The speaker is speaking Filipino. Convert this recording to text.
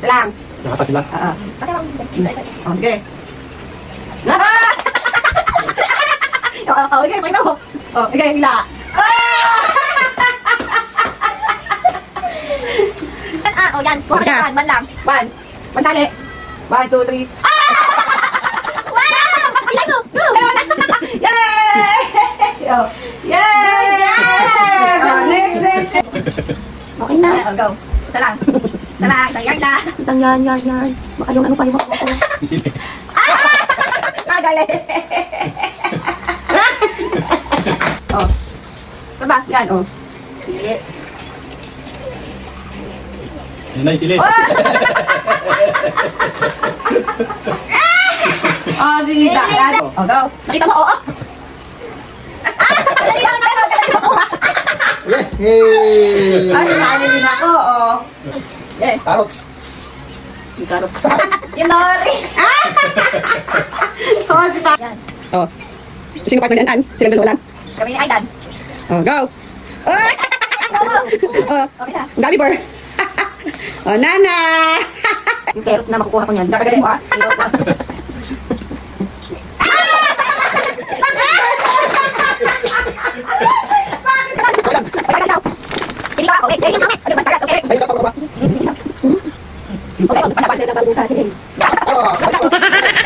lang. Nakapat sila. Oo. Oh, sige. Oh, okay, pakita mo. Oh, okay, hila. Oh, yan. Buka Siya. ka, man lang. One. One tali. 1, 2, 3. Wow! Pagpilay mo! Go! Yay! Oh. Yay! Oh, next. Okay na. Oh, go. Isa lang. Isa lang. Isang yard lang. Isang yan. Baka yung ano pa yung ako. Sili. Galing. Oh. Diba? Yan, oh. Sige. Yan na yung sili. Oh, sige. Yan. Oh, go. Nakita mo, oh. Yay! Ay, ano din ako, oh. Eh, Carrots. Yung nori. oh, si Ta. Yan. Oh. Sino partner niyan? Silang dalawa lang. Kami ni Aidan. Oh, go. Oh. Oh, Okay na. ang dami, Bor. Oh, Nana. Yung carrots na makukuha ko niyan. Nakagaling mo, ah. Hindi ka ako. Wait, wait. Ano ba? Tagas, okay. Ay, baba. Okay, panapan na ng baluta. Sige. Ah.